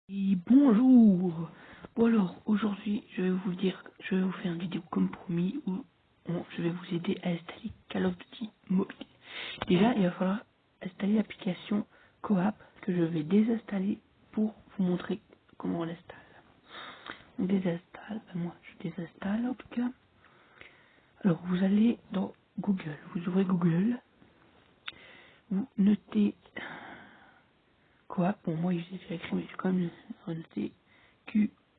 Et bonjour. Bon alors, aujourd'hui, je vais vous dire, je vais vous faire une vidéo comme promis où je vais vous aider à installer Call of Duty Mobile. Déjà, il va falloir installer l'application Coap que je vais désinstaller pour vous montrer comment on l'installe. On désinstalle, moi je désinstalle en tout cas. Alors, vous allez dans Google, vous ouvrez Google, vous notez Coap, bon moi j'ai déjà écrit mais je vais quand même noter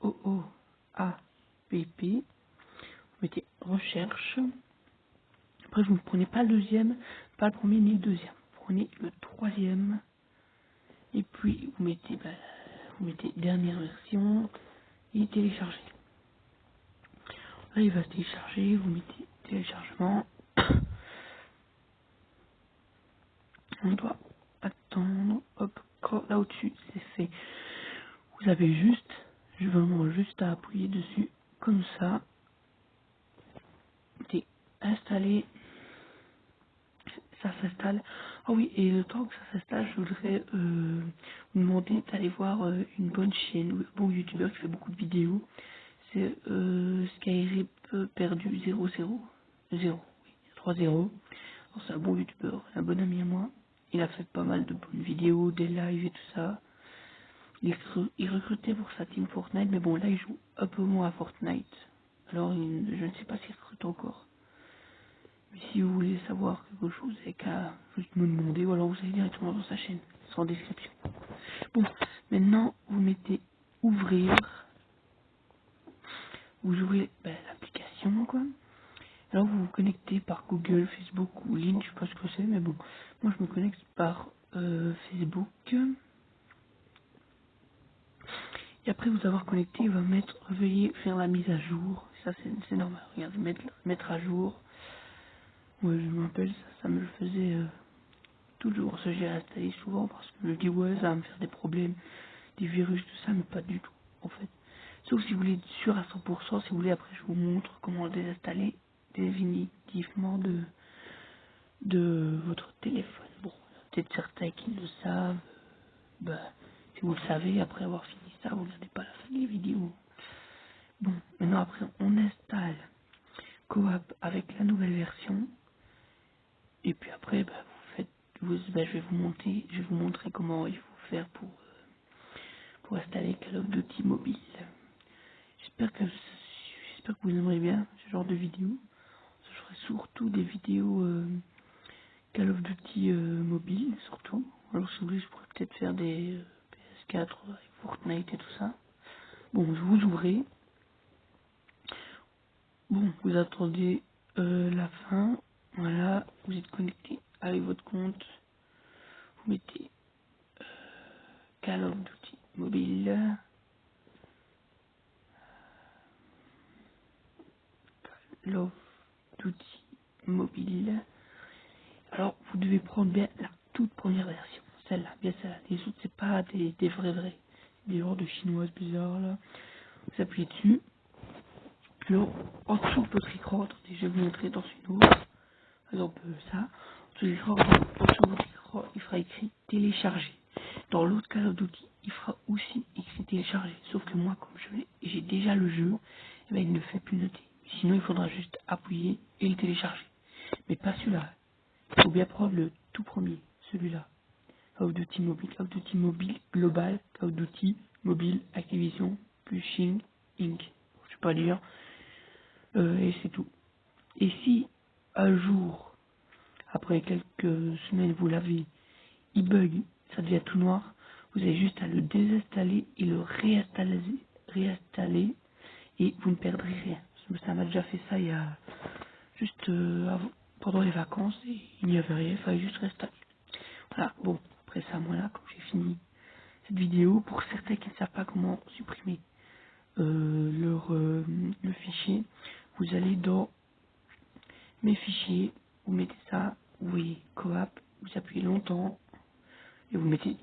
Qooapp. Vous mettez recherche. Après vous ne prenez pas le deuxième, pas le premier ni le deuxième. Vous prenez le troisième. Et puis vous mettez dernière version et télécharger. Là il va se télécharger, vous mettez téléchargement. On doit attendre. Hop, là au-dessus, c'est fait. Vous avez vraiment juste à appuyer dessus comme ça. C'est installé. Ça s'installe. Ah oui, et le temps que ça s'installe, je voudrais vous demander d'aller voir une bonne chaîne, ou un bon youtubeur qui fait beaucoup de vidéos. C'est Skyrip perdu 00. 0, oui, 3-0. Alors, c'est un bon youtubeur, un bon ami à moi. Il a fait pas mal de bonnes vidéos, des lives et tout ça. Il recrutait pour sa team Fortnite, mais bon, là, il joue un peu moins à Fortnite. Alors, je ne sais pas s'il recrute encore. Mais si vous voulez savoir quelque chose, vous n'avez qu'à juste me demander, ou alors vous allez directement dans sa chaîne, sans description. Bon, maintenant, vous mettez ouvrir, vous ouvrez l'application, quoi. Alors, vous vous connectez par Google, Facebook ou Link, je sais pas ce que c'est, mais bon. Moi, je me connecte par Facebook. Et après vous avoir connecté, il va mettre veuillez faire la mise à jour. Ça c'est normal. Regardez, mettre à jour. Ouais, je me rappelle, ça me le faisait toujours. Ça j'ai installé souvent parce que je me dis ouais, ça va me faire des problèmes, des virus, tout ça, mais pas du tout en fait. Sauf si vous voulez être sûr à 100%, si vous voulez après je vous montre comment le désinstaller définitivement de votre téléphone. Bon, peut-être certains qui le savent. Bah, si vous le savez, après avoir fini ça, vous regardez pas la fin des vidéos. Bon, maintenant après on installe Coap avec la nouvelle version. Et puis après je vais je vais vous montrer comment il faut faire pour installer Call of Duty mobile. J'espère que vous aimerez bien ce genre de vidéo. Je ferai surtout des vidéos Call of Duty mobile surtout. Alors si vous voulez je pourrais peut-être faire des PS4 avec Fortnite et tout ça. Bon, je vous ouvrez. Bon, vous attendez la fin. Voilà, vous êtes connecté avec votre compte. Vous mettez Call of Duty mobile. Call of Duty mobile. Alors, vous devez prendre bien la toute première version. Celle-là, bien celle-là. Les autres, c'est pas des vrais. Des genres de chinoises bizarres, là. Vous appuyez dessus. Alors, en dessous de votre écran, attendez, je vais vous montrer dans une autre. Par exemple, ça. En dessous de votre écran, il fera écrit télécharger. Dans l'autre Call of Duty, il fera aussi écrit télécharger. Sauf que moi, comme j'ai déjà le jeu, eh ben, il ne fait plus noter. Sinon, il faudra juste appuyer et le télécharger. Mais pas celui-là. Il faut bien prendre le tout premier, celui-là. Call of Duty Mobile, Call of Duty Mobile Global, Call of Duty Mobile Activision, Publishing Inc. Je sais pas lire. Et c'est tout. Et si un jour, après quelques semaines, vous l'avez, il bug, ça devient tout noir, vous avez juste à le désinstaller et le réinstaller et vous ne perdrez rien. Ça m'a déjà fait ça il y a juste pendant les vacances et il n'y avait rien, il fallait juste réinstaller. Voilà, bon, après ça, moi là, comme j'ai fini cette vidéo, pour certains qui ne savent pas comment supprimer le fichier, vous allez dans mes fichiers, vous mettez ça, oui, coap, vous appuyez longtemps et vous mettez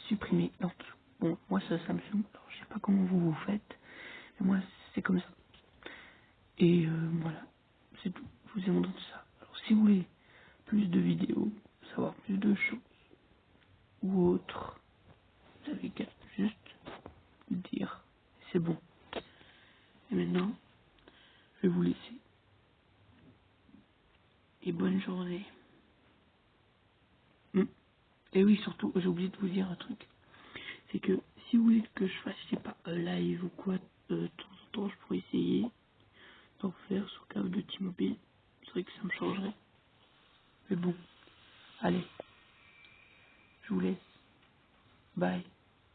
supprimer dans tout. Bon, moi ça me saoule, alors je sais pas comment vous faites, mais moi c'est comme ça. Et voilà, c'est tout, je vous ai montré tout ça. Alors si vous voulez plus de vidéos, savoir plus de choses ou autres, vous avez qu'à juste et bonne journée. Hmm. Et oui, surtout, j'ai oublié de vous dire un truc. C'est que si vous voulez que je fasse, je sais pas, un live ou quoi, de temps en temps, je pourrais essayer d'en faire sur câble de T-Mobile.